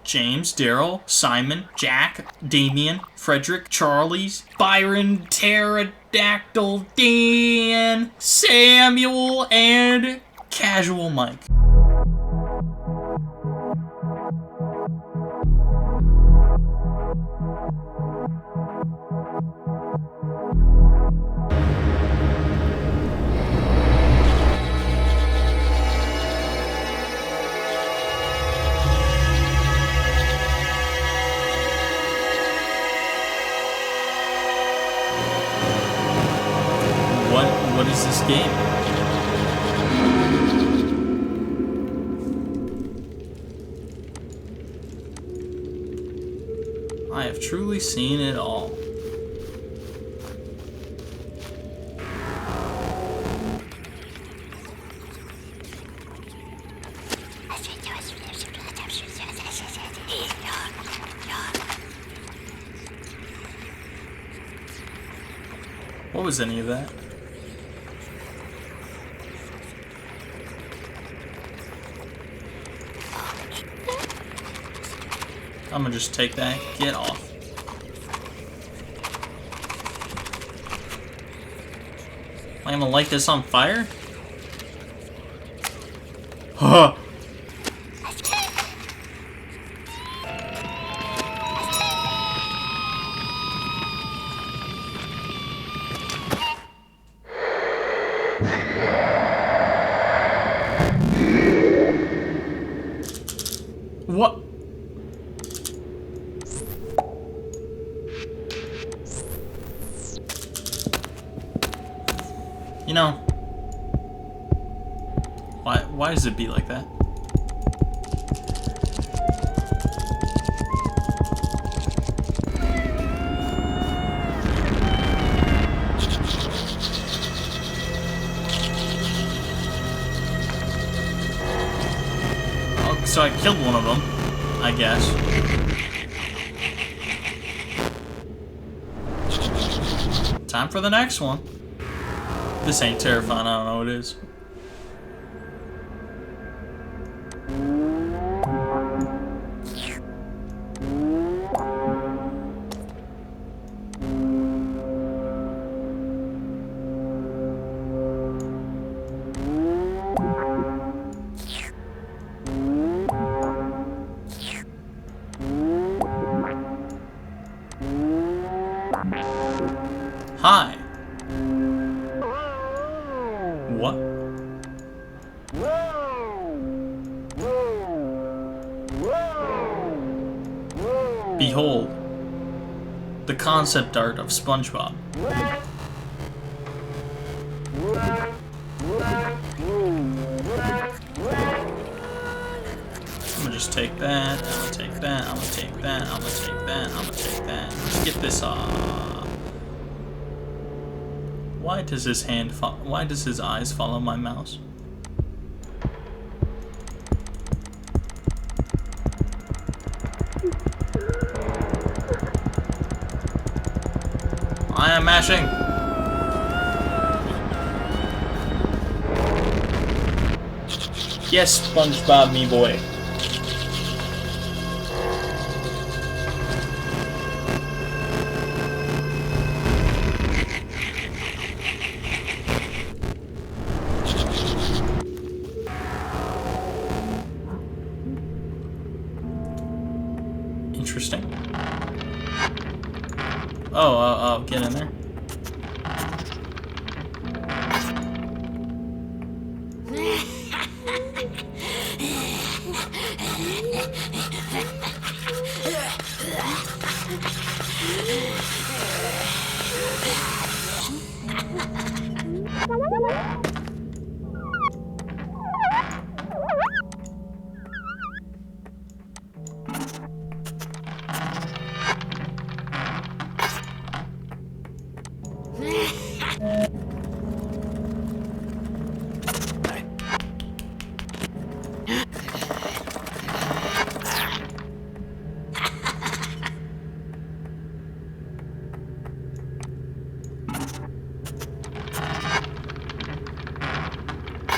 James, Daryl, Simon, Jack, Damien, Frederick, Charles, Byron, Pterodactyl, Dan, Samuel, and Casual Mike. What is this game? I have truly seen it all. What was any of that? I'm gonna just take that. Get off. Am I gonna light this on fire? Huh. What? You know, why does it be like that? Oh, so I killed one of them, I guess. Time for the next one. This ain't terrifying, I don't know what it is. Hi. What? Behold, the concept art of SpongeBob. I'm gonna just take that, I'm gonna take that, I'm gonna take that, I'm gonna take that, I'm gonna take that. Let's get this Why does his why does his eyes follow my mouse? I am mashing. Yes, SpongeBob, me boy. Interesting. Oh, get in there.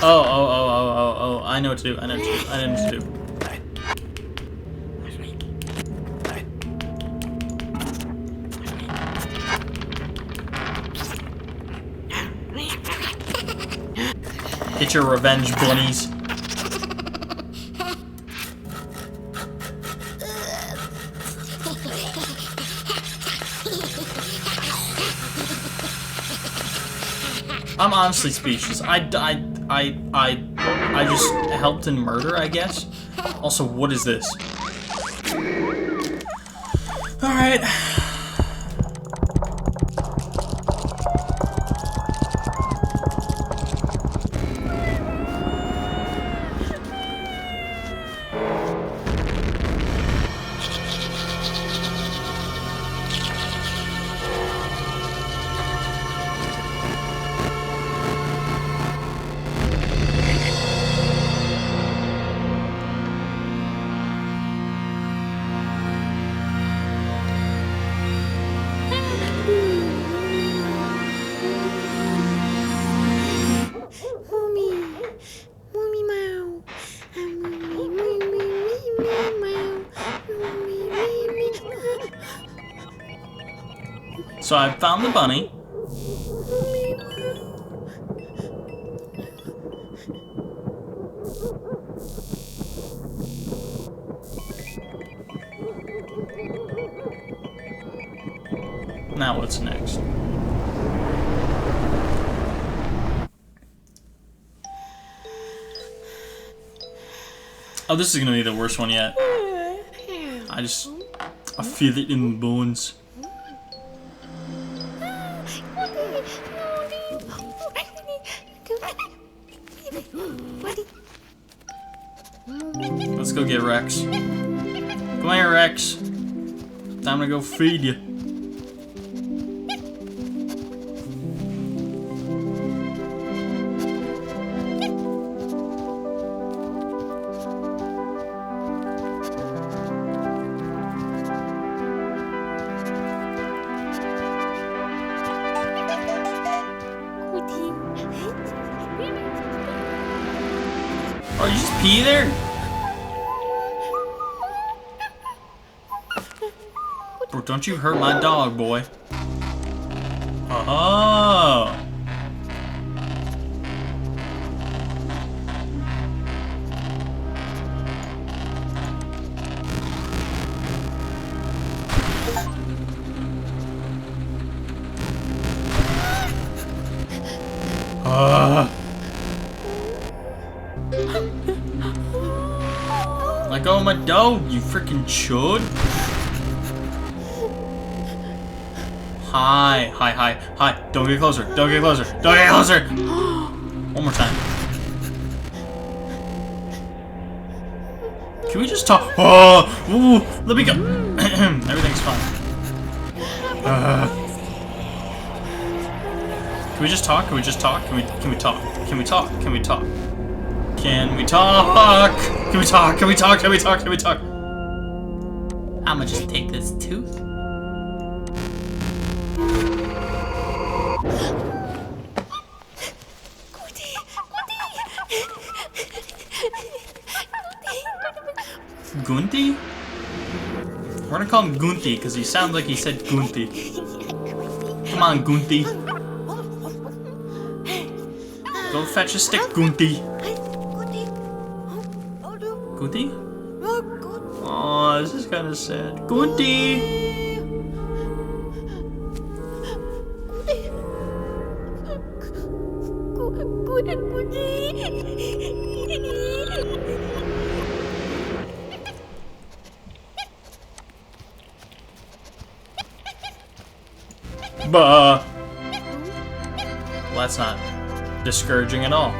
Oh, I know what to do. I know what to do. Get your revenge, bunnies. I'm honestly speechless. I just helped in murder, I guess. Also, what is this? Alright. So I found the bunny. Now what's next? Oh, this is gonna be the worst one yet. I feel it in my bones. Let's go get Rex. Come here, Rex. Time to go feed you. Oh, you just pee there? Bro, don't you hurt my dog, boy. Oh. Let go of my dog, you freaking chud. Hi. Don't get closer. Don't get closer. Don't get closer. One more time. Can we just talk? Oh, ooh, let me go. Everything's fine. Can we just talk? Can we just talk? Can we talk? Can we talk? Can we talk? Can we talk? Can we talk? Can we talk? Can we talk? Can we talk? I'ma just take this tooth. GoonTeee? We're gonna call him GoonTeee because he sounds like he said GoonTeee. Come on, GoonTeee. Go fetch a stick, GoonTeee. GoonTeee? Oh, this is kind of sad. GoonTeee! Bah! Well, that's not discouraging at all.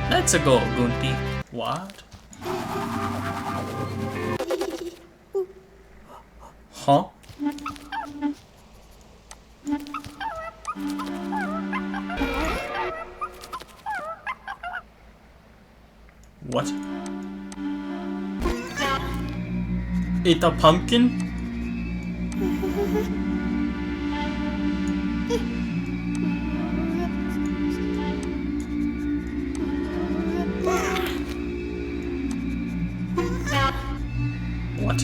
Let's go, GoonTeee. What? Huh? What? Eat a pumpkin? What?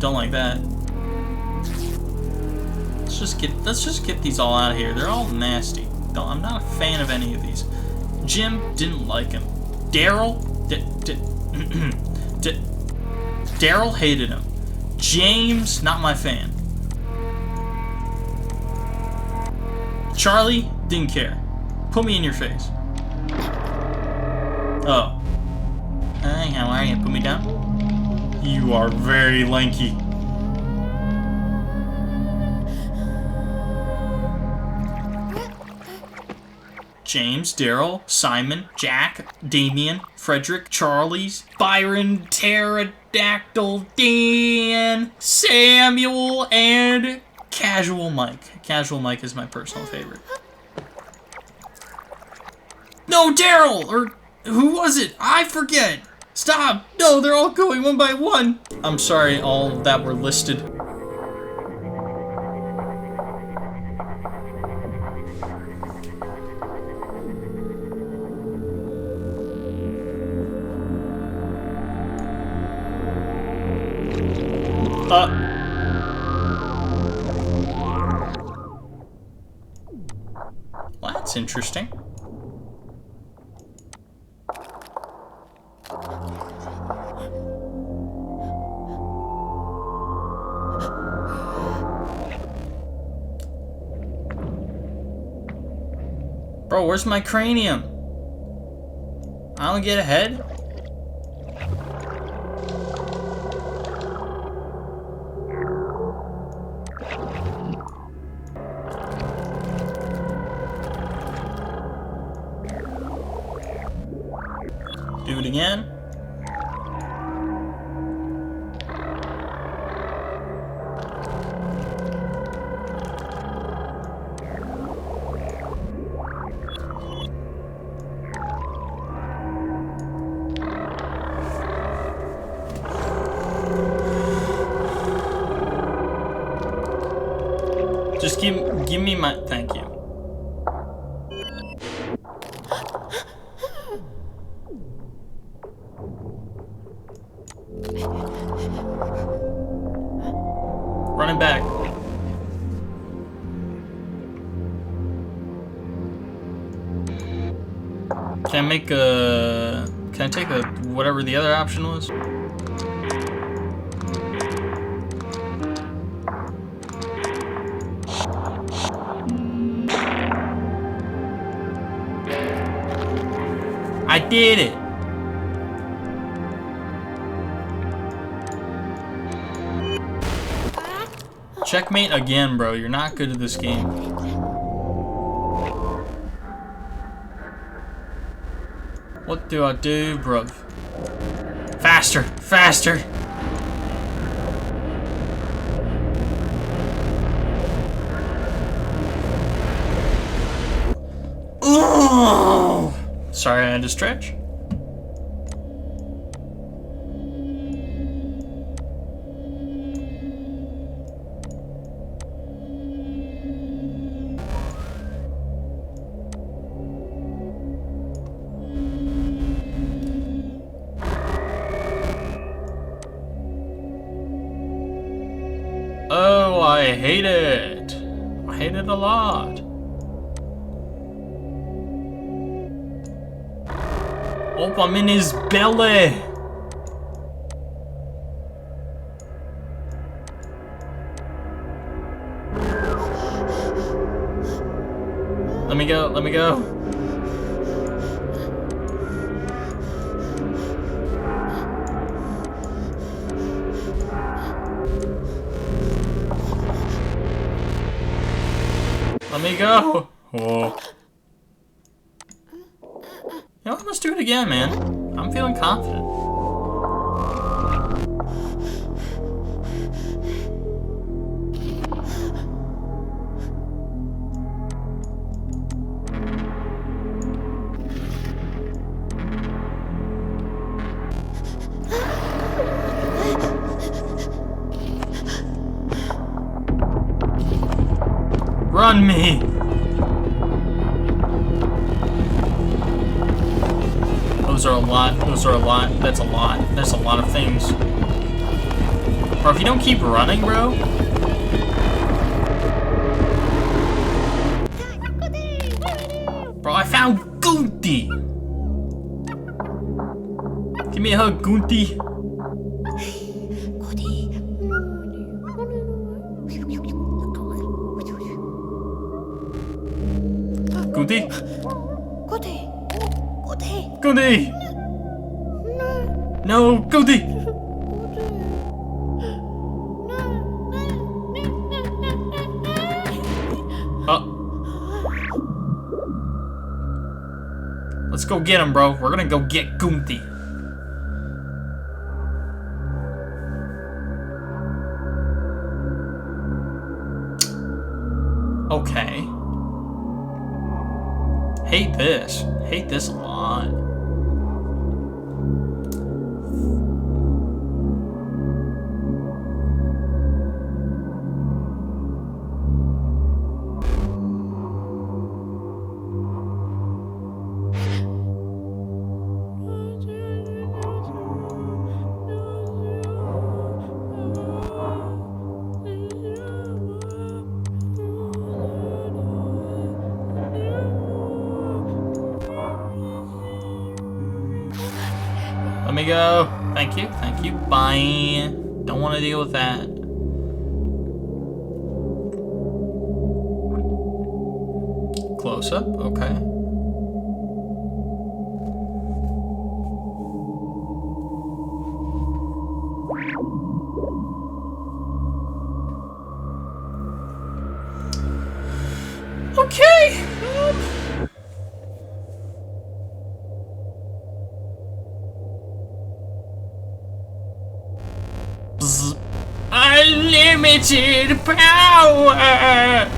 Don't like that. Let's just get these all out of here. They're all nasty. I'm not a fan of any of these. Jim didn't like him. Daryl Daryl hated him. James, not my fan. Charlie didn't care. Put me in your face. Oh. Hi, how are you? Put me down. You are very lanky. James, Daryl, Simon, Jack, Damien, Frederick, Charles, Byron, Pterodactyl, Dan, Samuel, and Casual Mike. Casual Mike is my personal favorite. No, Daryl! Or who was it? I forget! Stop! No, they're all going one by one! I'm sorry, all that were listed. Well, that's interesting. Bro, where's my cranium? I don't get a head? Do it again. Just give me my, thank you. Running back. Can I make a, can I take a, whatever the other option was? I did it! Checkmate again, bro. You're not good at this game. What do I do, bro? Faster! Faster! Oh! Sorry, I had to stretch. Oh, I hate it. I hate it a lot. Oh, I'm in his belly. Let me go, let me go. Let me go. Whoa. You know what, let's do it again, man. I'm feeling confident. Run me! Those are a lot. Those are a lot. That's a lot. There's a lot of things. Bro, if you don't keep running, bro. Bro, I found GoonTeee. Give me a hug, GoonTeee. GoonTeee? GoonTeee! No, GoonTeee! Let's go get him, bro. We're gonna go get GoonTeee. Okay. Hate this. Hate this a lot. Let me go. Thank you. Thank you. Bye. Don't want to deal with that. Close up. Okay. Okay. Unlimited power!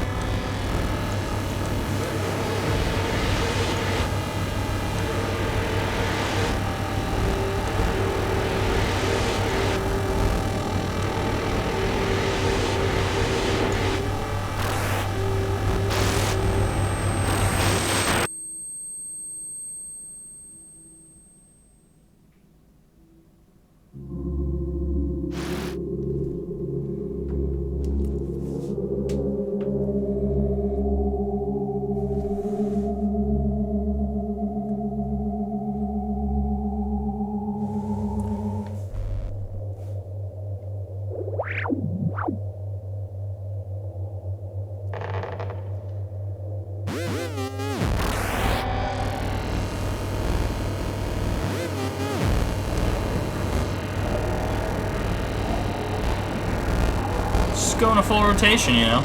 Just go in a full rotation, you know.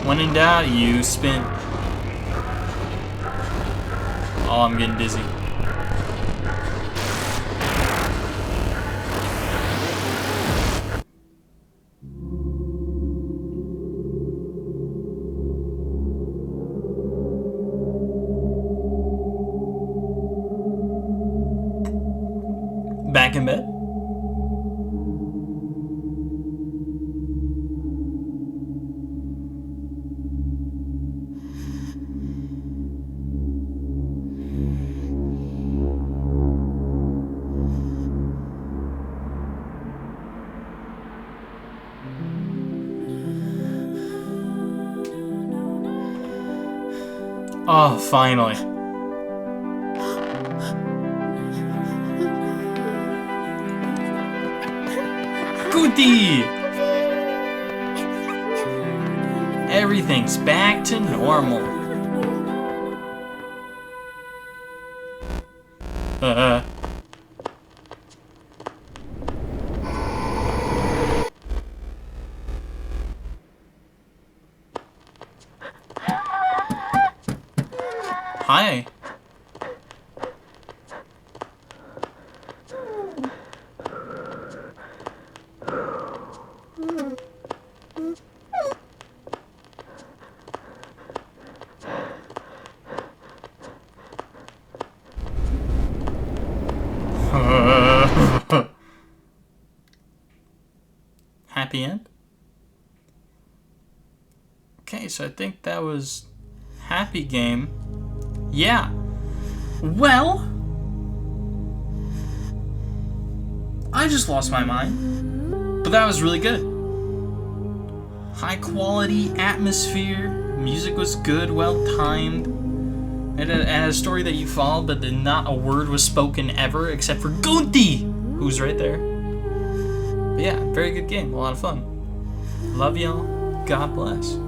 When in doubt, you spin. Oh, I'm getting dizzy. Back in bed? Oh, finally. GoonTeee! Everything's back to normal. Hi. Happy end? Okay, so I think that was happy game. Yeah. Well, I just lost my mind. But that was really good. High quality atmosphere. Music was good, well timed. And a story that you followed, but then not a word was spoken ever except for GoonTeee, who's right there. But yeah, very good game. A lot of fun. Love y'all. God bless.